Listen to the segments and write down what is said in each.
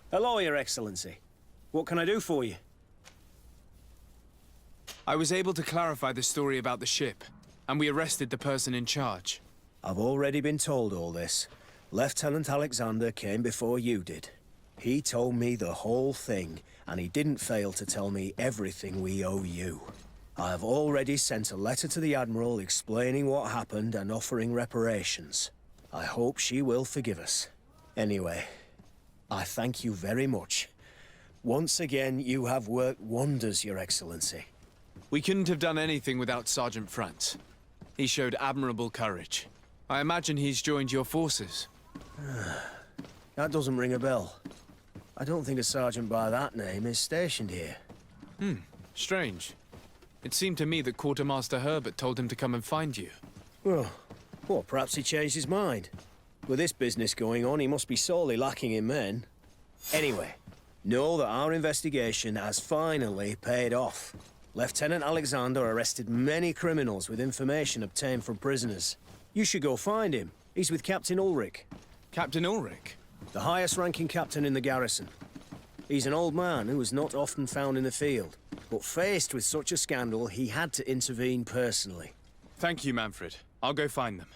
Hello, Your Excellency. What can I do for you? I was able to clarify the story about the ship, and we arrested the person in charge. I've already been told all this. Lieutenant Alexander came before you did. He told me the whole thing, and he didn't fail to tell me everything we owe you. I have already sent a letter to the Admiral explaining what happened and offering reparations. I hope she will forgive us. Anyway, I thank you very much. Once again, you have worked wonders, Your Excellency. We couldn't have done anything without Sergeant Frantz. He showed admirable courage. I imagine he's joined your forces. That doesn't ring a bell. I don't think a sergeant by that name is stationed here. Strange. It seemed to me that Quartermaster Herbert told him to come and find you. Well, perhaps he changed his mind. With this business going on, he must be sorely lacking in men. Anyway, know that our investigation has finally paid off. Lieutenant Alexander arrested many criminals with information obtained from prisoners. You should go find him. He's with Captain Ulrich. Captain Ulrich? The highest-ranking captain in the garrison. He's an old man who is not often found in the field, but faced with such a scandal, he had to intervene personally. Thank you, Manfred. I'll go find them.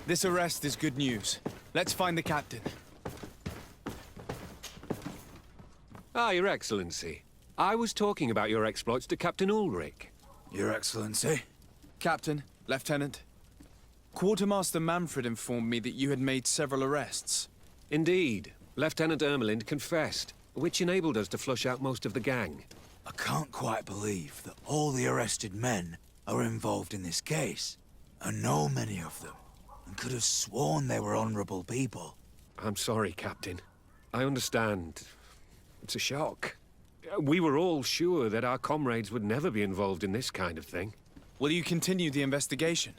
This arrest is good news. Let's find the captain. Your Excellency. I was talking about your exploits to Captain Ulrich. Your Excellency? Captain, Lieutenant. Quartermaster Manfred informed me that you had made several arrests. Indeed. Lieutenant Ermelind confessed, which enabled us to flush out most of the gang. I can't quite believe that all the arrested men are involved in this case. I know many of them, and could have sworn they were honorable people. I'm sorry, Captain. I understand. It's a shock. We were all sure that our comrades would never be involved in this kind of thing. Will you continue the investigation?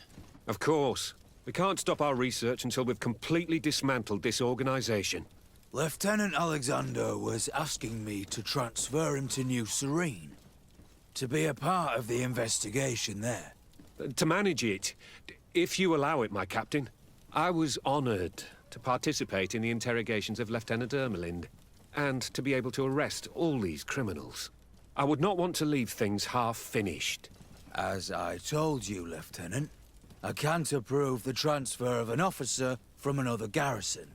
Of course. We can't stop our research until we've completely dismantled this organization. Lieutenant Alexander was asking me to transfer him to New Serene, to be a part of the investigation there. To manage it, if you allow it, my captain. I was honored to participate in the interrogations of Lieutenant Ermelind, and to be able to arrest all these criminals. I would not want to leave things half-finished. As I told you, Lieutenant, I can't approve the transfer of an officer from another garrison.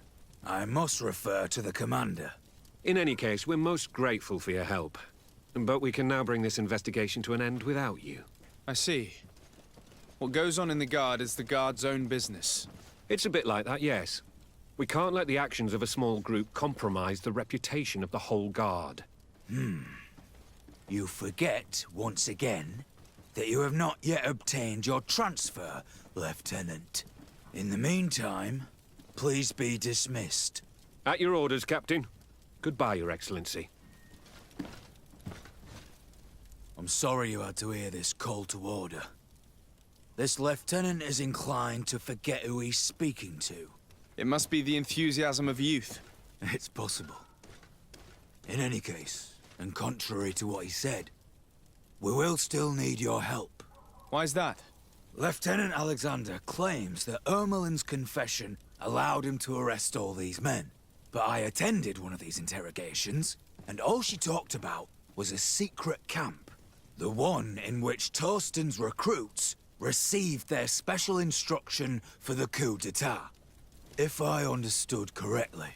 I must refer to the commander. In any case, we're most grateful for your help. But we can now bring this investigation to an end without you. I see. What goes on in the Guard is the Guard's own business. It's a bit like that, yes. We can't let the actions of a small group compromise the reputation of the whole Guard. You forget, once again, that you have not yet obtained your transfer, Lieutenant. In the meantime, please be dismissed. At your orders, Captain. Goodbye, Your Excellency. I'm sorry you had to hear this call to order. This lieutenant is inclined to forget who he's speaking to. It must be the enthusiasm of youth. It's possible. In any case, and contrary to what he said, we will still need your help. Why's that? Lieutenant Alexander claims that Ermelind's confession allowed him to arrest all these men. But I attended one of these interrogations, and all she talked about was a secret camp. The one in which Torsten's recruits received their special instruction for the coup d'etat. If I understood correctly,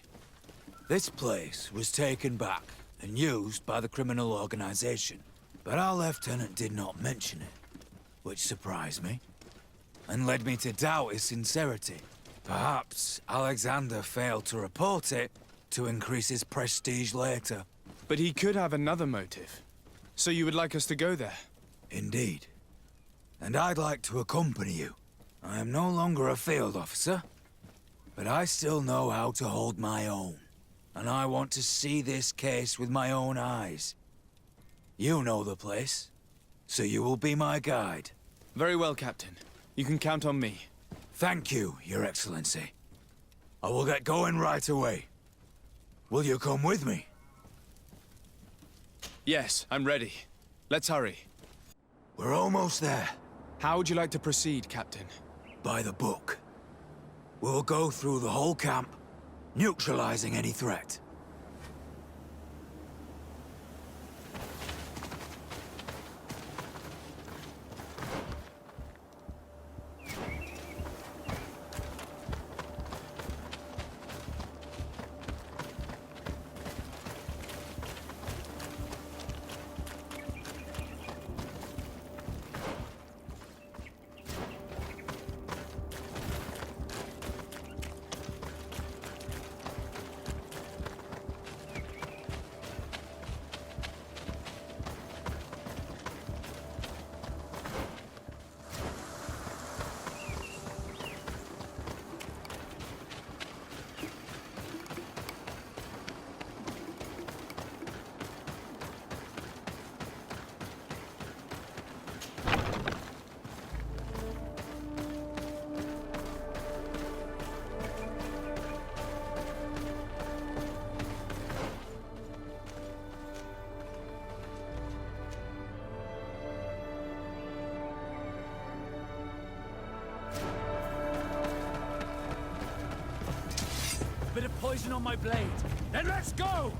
this place was taken back and used by the criminal organization. But our lieutenant did not mention it, which surprised me, and led me to doubt his sincerity. Perhaps Alexander failed to report it to increase his prestige later. But he could have another motive. So you would like us to go there? Indeed. And I'd like to accompany you. I am no longer a field officer, but I still know how to hold my own. And I want to see this case with my own eyes You know the place, so you will be my guide. Very well, Captain. You can count on me. Thank you, Your Excellency. I will get going right away. Will you come with me? Yes, I'm ready. Let's hurry. We're almost there. How would you like to proceed, Captain? By the book. We'll go through the whole camp, neutralizing any threat. Bit of poison on my blade. Then let's go!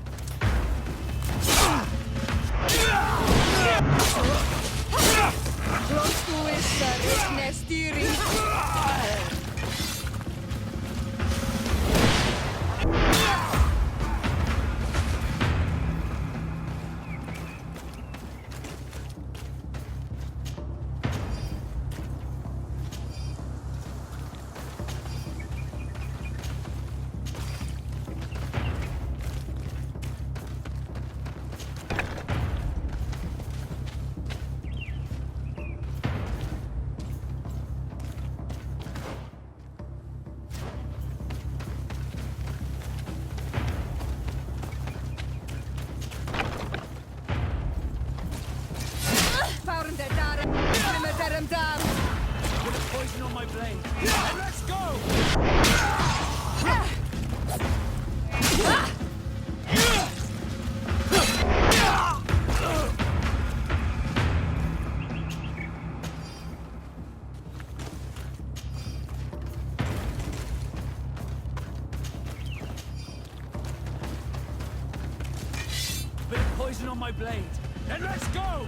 Rostuessa regnes tiri. Found the darm. Bit of poison on my blade. Then let's go! Bit of poison on my blade. Then let's go!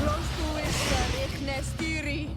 Rostuessa regnes tiri.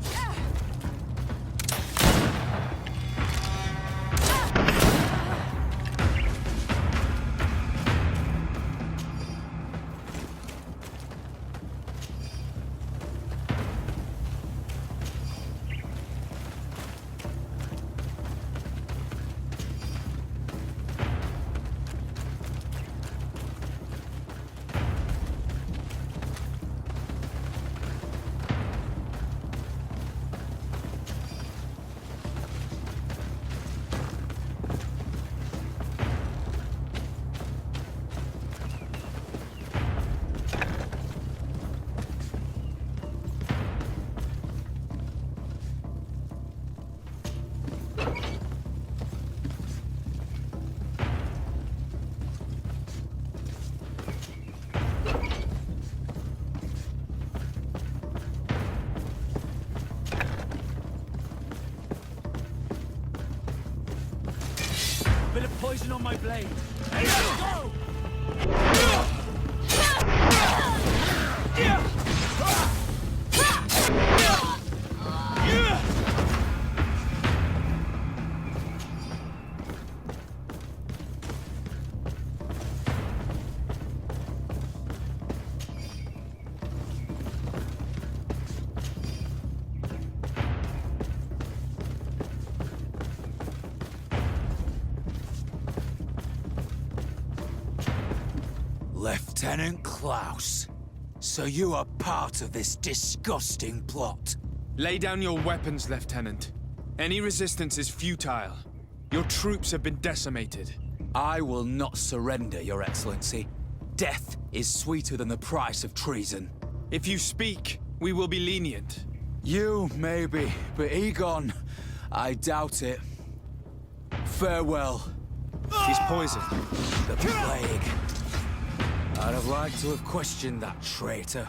Bit of poison on my blade. Hey, let's go! Lieutenant Klaus. So you are part of this disgusting plot. Lay down your weapons, Lieutenant. Any resistance is futile. Your troops have been decimated. I will not surrender, Your Excellency. Death is sweeter than the price of treason. If you speak, we will be lenient. You, maybe, but Egon, I doubt it. Farewell. He's poisoned. The plague. I'd have liked to have questioned that traitor.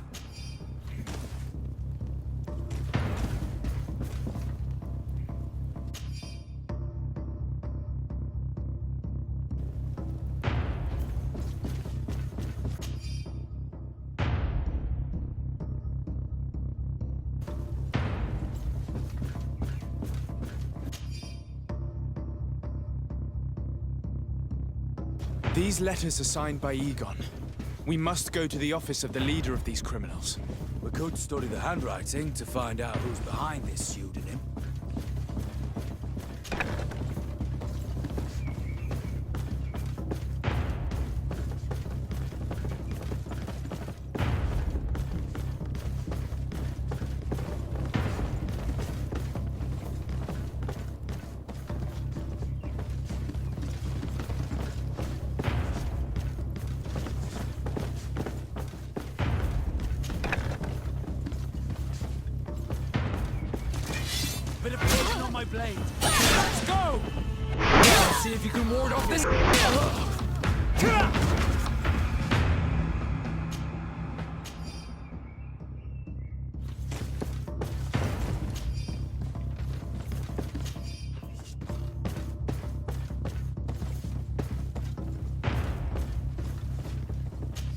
These letters are signed by Egon. We must go to the office of the leader of these criminals. We could study the handwriting to find out who's behind this pseudonym. Bit of poison on my blade. Let's go! Let's see if you can ward off this.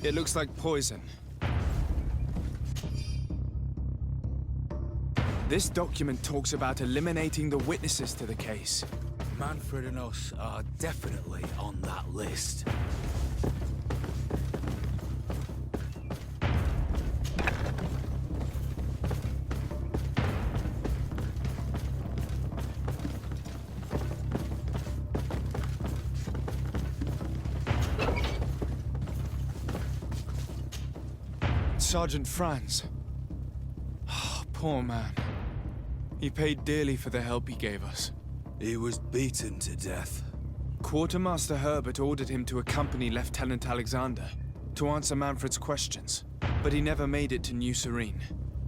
It looks like poison. This document talks about eliminating the witnesses to the case. Manfred and us are definitely on that list. Sergeant Franz. Oh, poor man. He paid dearly for the help he gave us. He was beaten to death. Quartermaster Herbert ordered him to accompany Lieutenant Alexander to answer Manfred's questions, but he never made it to New Serene.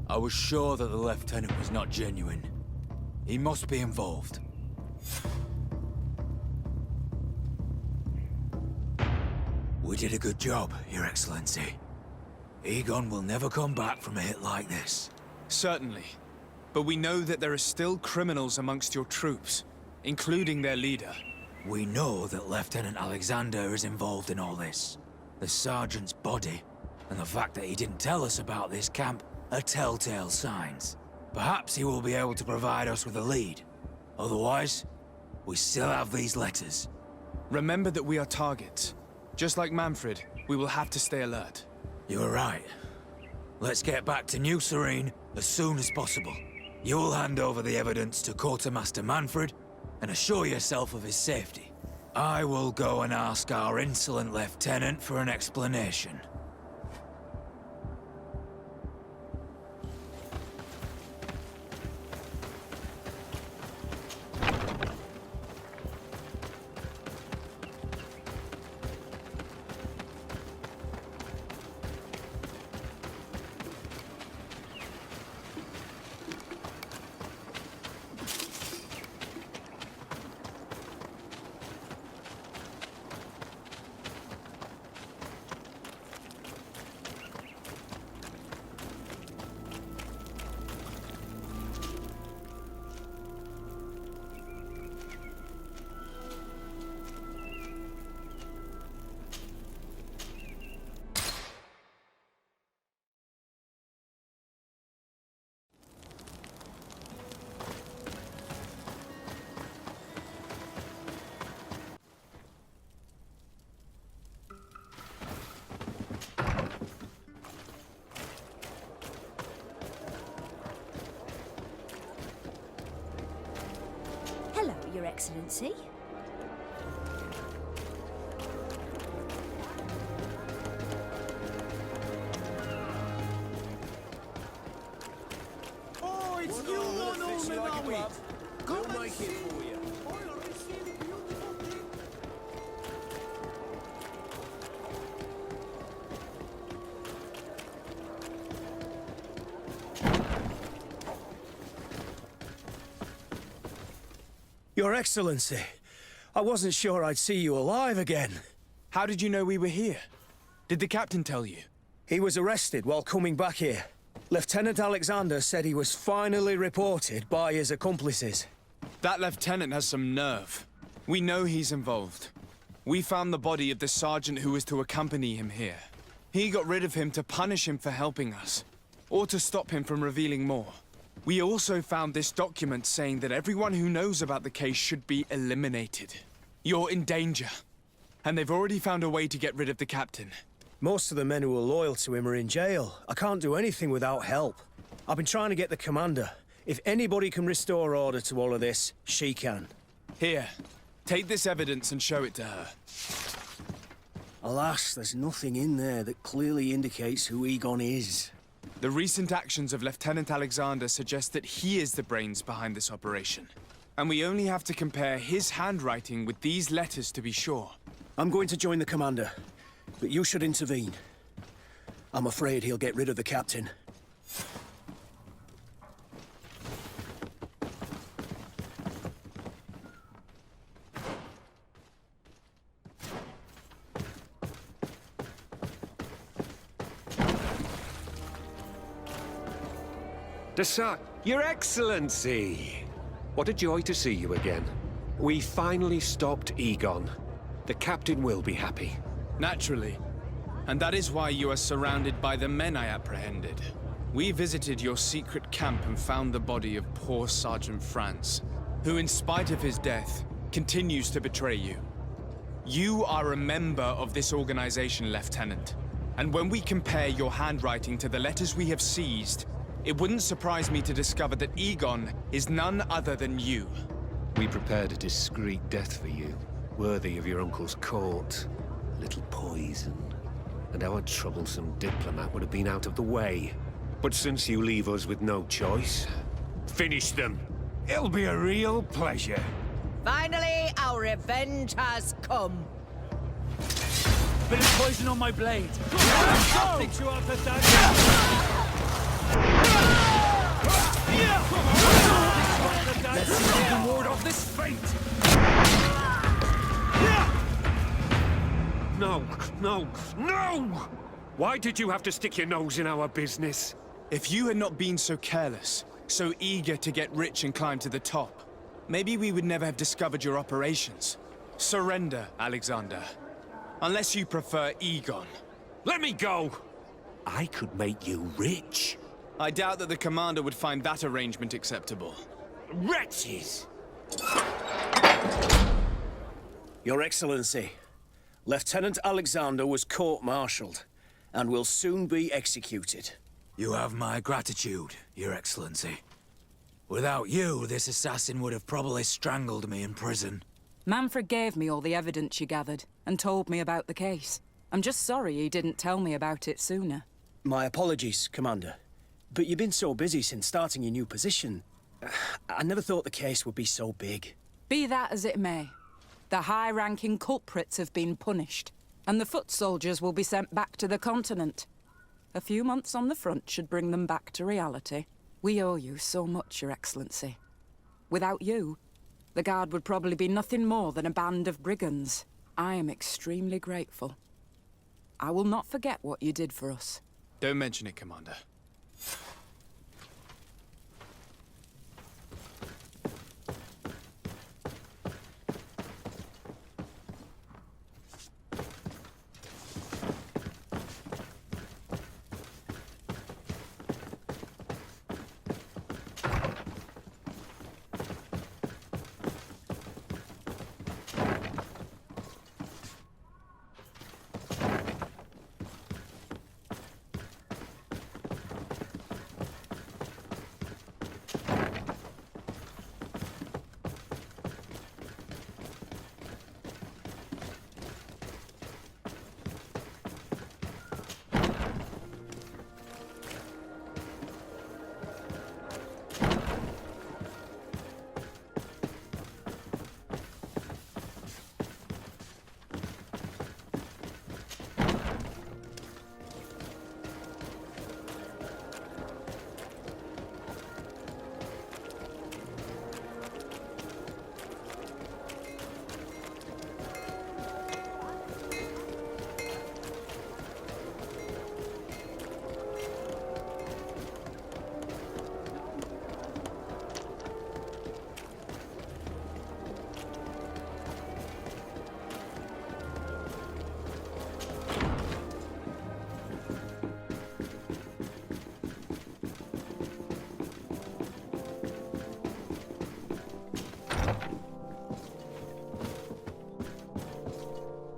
I was sure that the lieutenant was not genuine. He must be involved. We did a good job, Your Excellency. Egon will never come back from a hit like this. Certainly. But we know that there are still criminals amongst your troops, including their leader. We know that Lieutenant Alexander is involved in all this. The sergeant's body, and the fact that he didn't tell us about this camp, are telltale signs. Perhaps he will be able to provide us with a lead. Otherwise, we still have these letters. Remember that we are targets. Just like Manfred, we will have to stay alert. You're right. Let's get back to New Serene as soon as possible. You'll hand over the evidence to Quartermaster Manfred and assure yourself of his safety. I will go and ask our insolent lieutenant for an explanation. Hello, Your Excellency. ticket for you. Your Excellency, I wasn't sure I'd see you alive again. How did you know we were here? Did the captain tell you? He was arrested while coming back here. Lieutenant Alexander said he was finally reported by his accomplices. That lieutenant has some nerve. We know he's involved. We found the body of the sergeant who was to accompany him here. He got rid of him to punish him for helping us, or to stop him from revealing more. We also found this document saying that everyone who knows about the case should be eliminated. You're in danger. And they've already found a way to get rid of the captain. Most of the men who are loyal to him are in jail. I can't do anything without help. I've been trying to get the commander. If anybody can restore order to all of this, she can. Here, take this evidence and show it to her. Alas, there's nothing in there that clearly indicates who Egon is. The recent actions of Lieutenant Alexander suggest that he is the brains behind this operation. And we only have to compare his handwriting with these letters to be sure. I'm going to join the commander, but you should intervene. I'm afraid he'll get rid of the captain. Your Excellency! What a joy to see you again. We finally stopped Egon. The captain will be happy. Naturally. And that is why you are surrounded by the men I apprehended. We visited your secret camp and found the body of poor Sergeant Franz, who in spite of his death, continues to betray you. You are a member of this organization, Lieutenant. And when we compare your handwriting to the letters we have seized, it wouldn't surprise me to discover that Egon is none other than you. We prepared a discreet death for you, worthy of your uncle's court. A little poison, and our troublesome diplomat would have been out of the way. But since you leave us with no choice, finish them. It'll be a real pleasure. Finally, our revenge has come. Bit of poison on my blade. I'll fix you up at that. Let's see if we can ward off this fate. No, no, no! Why did you have to stick your nose in our business? If you had not been so careless, so eager to get rich and climb to the top, maybe we would never have discovered your operations. Surrender, Alexander. Unless you prefer Egon. Let me go! I could make you rich. I doubt that the commander would find that arrangement acceptable. Wretches! Your Excellency, Lieutenant Alexander was court-martialed and will soon be executed. You have my gratitude, Your Excellency. Without you, this assassin would have probably strangled me in prison. Manfred gave me all the evidence you gathered and told me about the case. I'm just sorry he didn't tell me about it sooner. My apologies, Commander. But you've been so busy since starting your new position. I never thought the case would be so big. Be that as it may, the high-ranking culprits have been punished, and the foot soldiers will be sent back to the continent. A few months on the front should bring them back to reality. We owe you so much, Your Excellency. Without you, the Guard would probably be nothing more than a band of brigands. I am extremely grateful. I will not forget what you did for us. Don't mention it, Commander.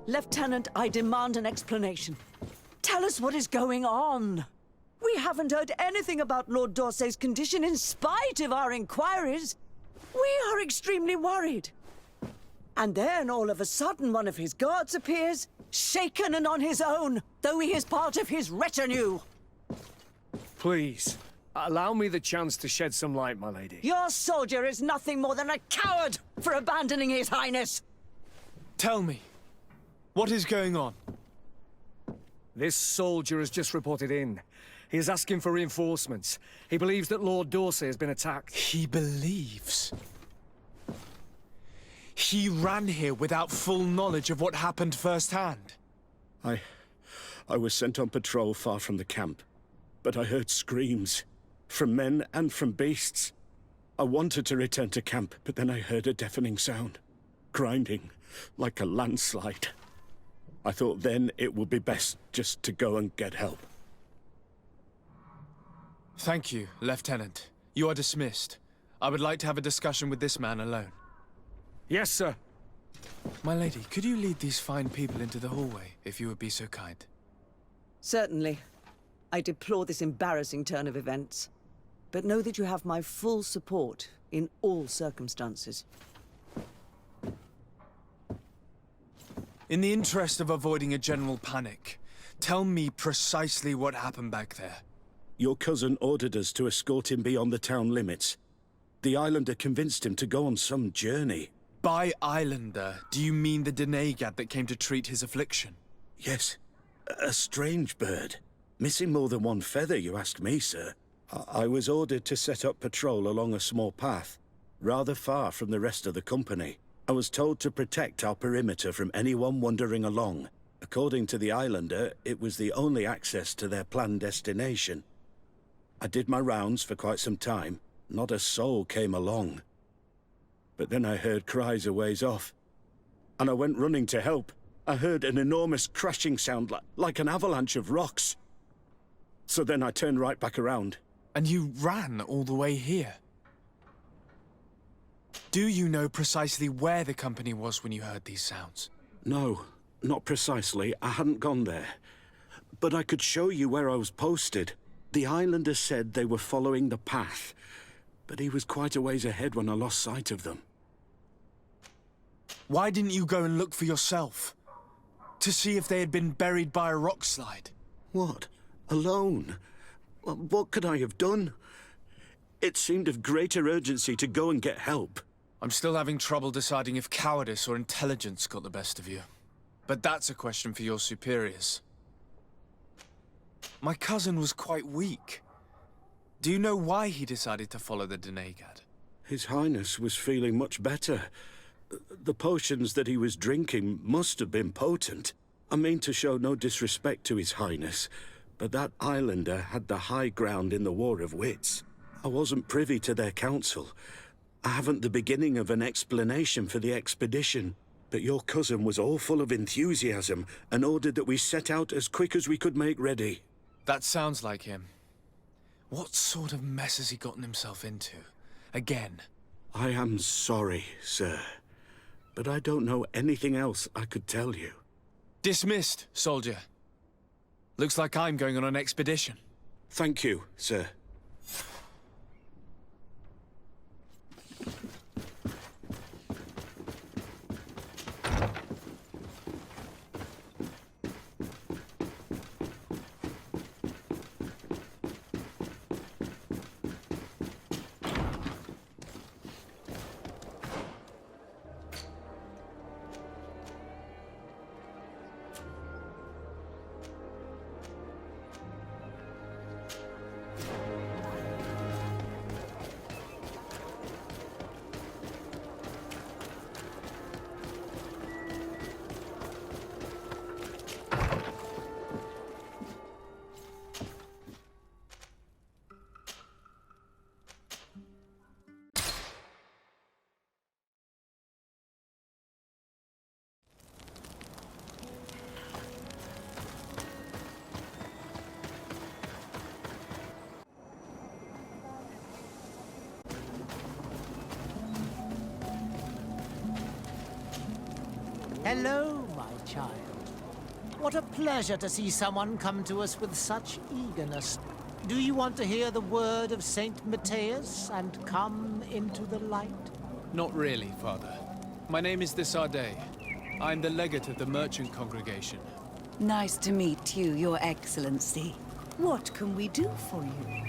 Lieutenant, I demand an explanation. Tell us what is going on. We haven't heard anything about Lord D'Orsay's condition in spite of our inquiries. We are extremely worried. And then all of a sudden one of his guards appears, shaken and on his own, though he is part of his retinue. Please, allow me the chance to shed some light, my lady. Your soldier is nothing more than a coward for abandoning his highness. Tell me, what is going on? This soldier has just reported in. He is asking for reinforcements. He believes that Lord D'Orsay has been attacked. He believes? He ran here without full knowledge of what happened firsthand. I was sent on patrol far from the camp, but I heard screams, from men and from beasts. I wanted to return to camp, but then I heard a deafening sound, grinding, like a landslide. I thought then it would be best just to go and get help. Thank you, Lieutenant. You are dismissed. I would like to have a discussion with this man alone. Yes, sir. My lady, could you lead these fine people into the hallway, if you would be so kind? Certainly. I deplore this embarrassing turn of events. But know that you have my full support in all circumstances. In the interest of avoiding a general panic, tell me precisely what happened back there. Your cousin ordered us to escort him beyond the town limits. The Islander convinced him to go on some journey. By Islander, do you mean the Denegad that came to treat his affliction? Yes, a strange bird. Missing more than one feather, you ask me, sir. I was ordered to set up patrol along a small path, rather far from the rest of the company. I was told to protect our perimeter from anyone wandering along. According to the Islander, it was the only access to their planned destination. I did my rounds for quite some time. Not a soul came along. But then I heard cries a ways off, and I went running to help. I heard an enormous crashing sound like an avalanche of rocks. So then I turned right back around. And you ran all the way here? Do you know precisely where the company was when you heard these sounds? No, not precisely. I hadn't gone there. But I could show you where I was posted. The Islander said they were following the path, but he was quite a ways ahead when I lost sight of them. Why didn't you go and look for yourself? To see if they had been buried by a rock slide? What? Alone? What could I have done? It seemed of greater urgency to go and get help. I'm still having trouble deciding if cowardice or intelligence got the best of you. But that's a question for your superiors. My cousin was quite weak. Do you know why he decided to follow the Denegad? His Highness was feeling much better. The potions that he was drinking must have been potent. I mean to show no disrespect to His Highness, but that Islander had the high ground in the War of Wits. I wasn't privy to their counsel. I haven't the beginning of an explanation for the expedition, but your cousin was all full of enthusiasm and ordered that we set out as quick as we could make ready. That sounds like him. What sort of mess has he gotten himself into? Again? I am sorry, sir, but I don't know anything else I could tell you. Dismissed, soldier. Looks like I'm going on an expedition. Thank you, sir. Hello, my child. What a pleasure to see someone come to us with such eagerness. Do you want to hear the word of Saint Matthias and come into the light? Not really, Father. My name is Desardet. I'm the legate of the merchant congregation. Nice to meet you, Your Excellency. What can we do for you?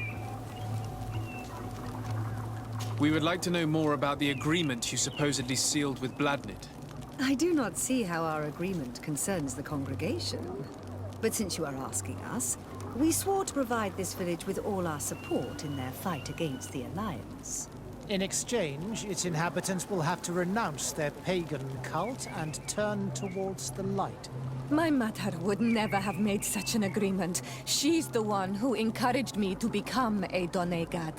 We would like to know more about the agreement you supposedly sealed with Bladnid. I do not see how our agreement concerns the congregation. But since you are asking us, we swore to provide this village with all our support in their fight against the Alliance. In exchange, its inhabitants will have to renounce their pagan cult and turn towards the light. My mother would never have made such an agreement. She's the one who encouraged me to become a Donegad.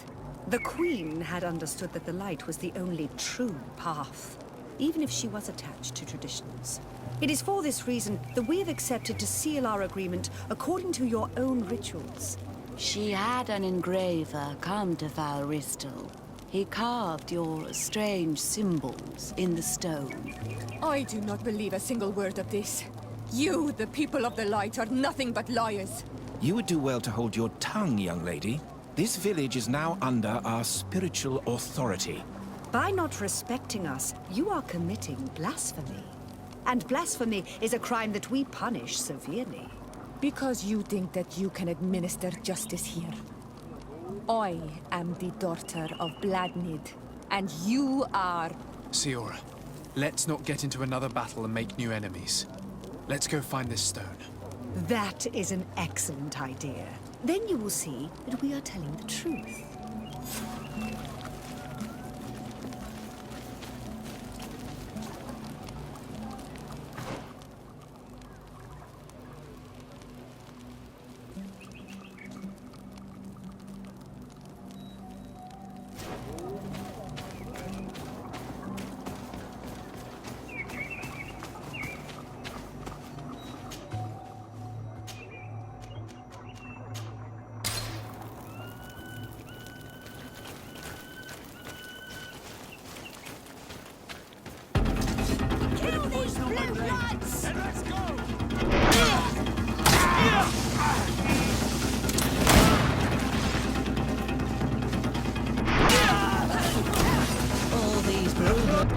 The Queen had understood that the light was the only true path, even if she was attached to traditions. It is for this reason that we have accepted to seal our agreement according to your own rituals. She had an engraver come to Val Ristel. He carved your strange symbols in the stone. I do not believe a single word of this. You, the people of the light, are nothing but liars. You would do well to hold your tongue, young lady. This village is now under our spiritual authority. By not respecting us, you are committing blasphemy. And blasphemy is a crime that we punish severely. Because you think that you can administer justice here. I am the daughter of Bladnid, and you are... Siora, let's not get into another battle and make new enemies. Let's go find this stone. That is an excellent idea. Then you will see that we are telling the truth. All these brood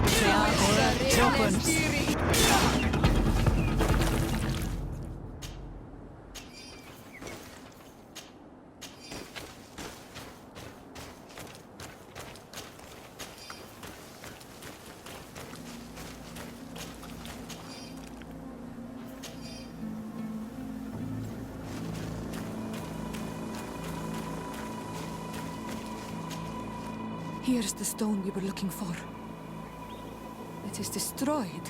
Here's the stone we were looking for. It is destroyed.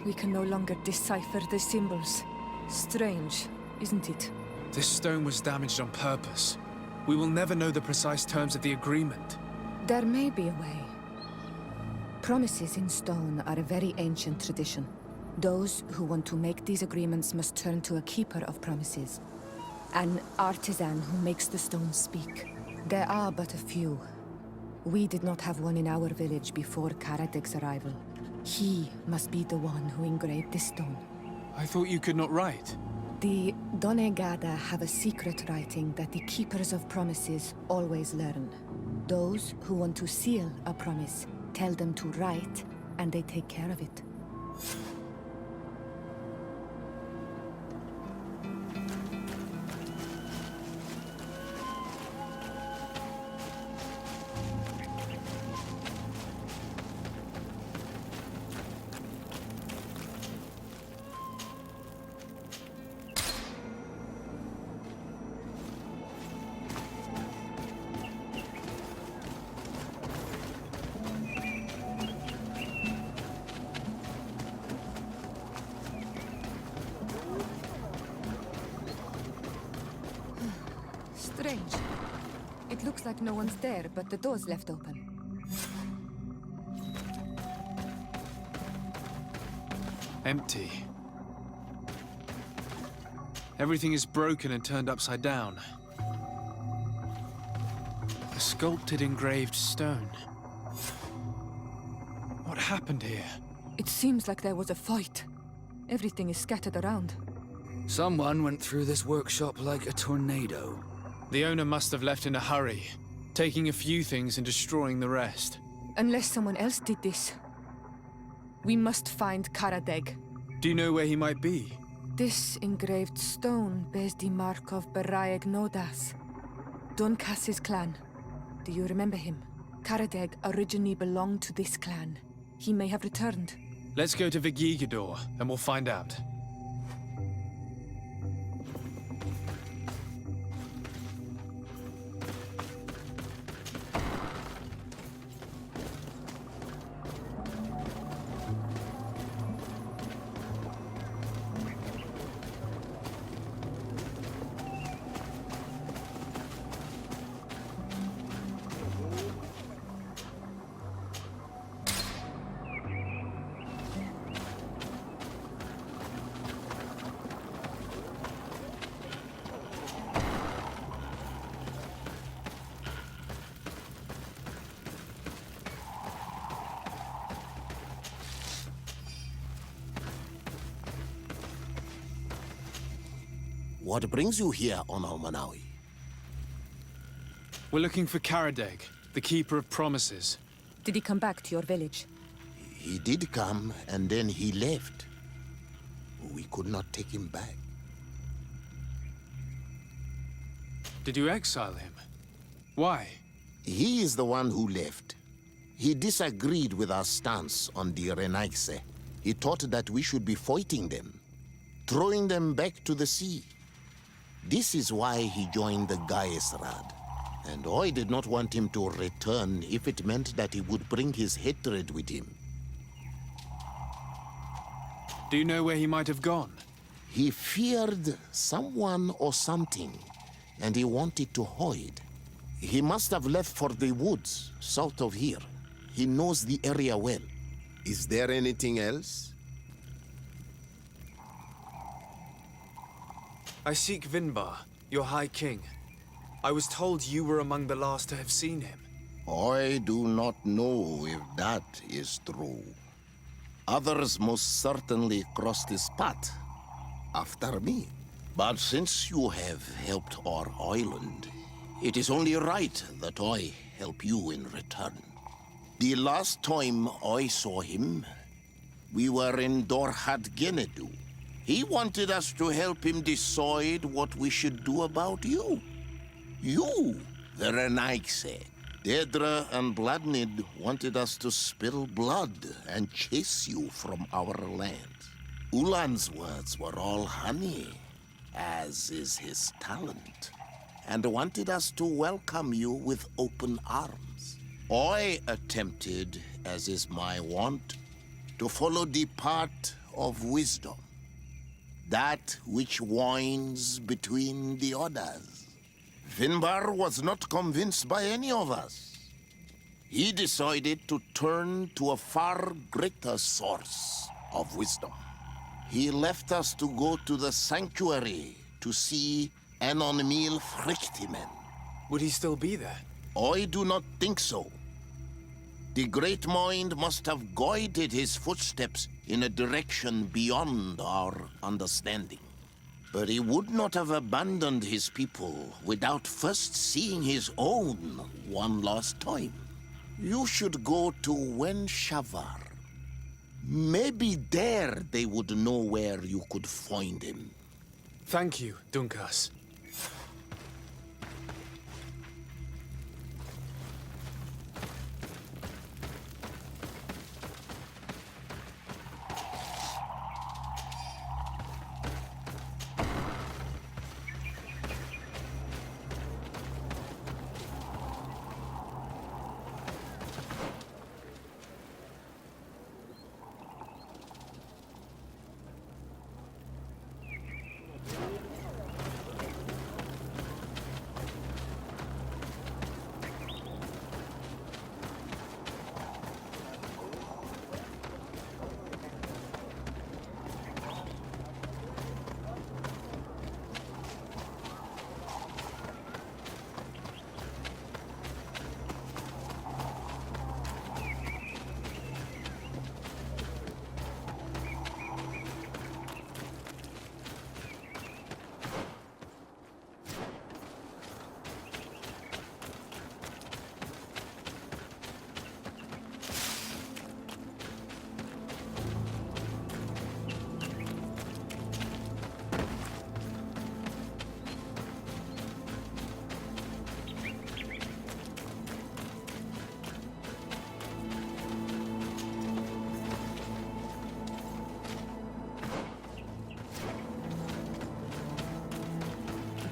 We can no longer decipher the symbols. Strange, isn't it? This stone was damaged on purpose. We will never know the precise terms of the agreement. There may be a way. Promises in stone are a very ancient tradition. Those who want to make these agreements must turn to a keeper of promises. An artisan who makes the stone speak. There are but a few. We did not have one in our village before Karadek's arrival. He must be the one who engraved this stone. I thought you could not write. The Donegada have a secret writing that the keepers of promises always learn. Those who want to seal a promise tell them to write, and they take care of it. Strange. It looks like no one's there, but the door's left open. Empty. Everything is broken and turned upside down. A sculpted engraved stone. What happened here? It seems like there was a fight. Everything is scattered around. Someone went through this workshop like a tornado. The owner must have left in a hurry, taking a few things and destroying the rest. Unless someone else did this. We must find Karadeg. Do you know where he might be? This engraved stone bears the mark of Baraeg Nodas, Duncass's clan. Do you remember him? Karadeg originally belonged to this clan. He may have returned. Let's go to Vigigador, and we'll find out. What brings you here on Almanawi? We're looking for Karadeg, the Keeper of Promises. Did he come back to your village? He did come, and then he left. We could not take him back. Did you exile him? Why? He is the one who left. He disagreed with our stance on the Renaigse. He thought that we should be fighting them, throwing them back to the sea. This is why he joined the Gaesrad. And I did not want him to return if it meant that he would bring his hatred with him. Do you know where he might have gone? He feared someone or something, and he wanted to hide. He must have left for the woods, south of here. He knows the area well. Is there anything else? I seek Vinbar, your High King. I was told you were among the last to have seen him. I do not know if that is true. Others most certainly crossed his path after me. But since you have helped our island, it is only right that I help you in return. The last time I saw him, we were in Dorhat Genedu. He wanted us to help him decide what we should do about you. You, the Renaigse. Dedra and Bladnid wanted us to spill blood and chase you from our land. Ulan's words were all honey, as is his talent, and wanted us to welcome you with open arms. I attempted, as is my wont, to follow the path of wisdom. That which winds between the others. Vinbar was not convinced by any of us. He decided to turn to a far greater source of wisdom. He left us to go to the sanctuary to see Anonmil Frichtimen. Would he still be there? I do not think so. The Great Mind must have guided his footsteps in a direction beyond our understanding. But he would not have abandoned his people without first seeing his own one last time. You should go to Wen Shavar. Maybe there they would know where you could find him. Thank you, Dunkas.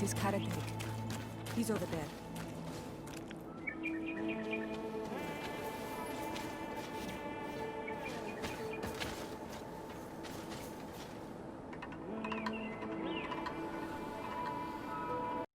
his carrot egg. He's over there.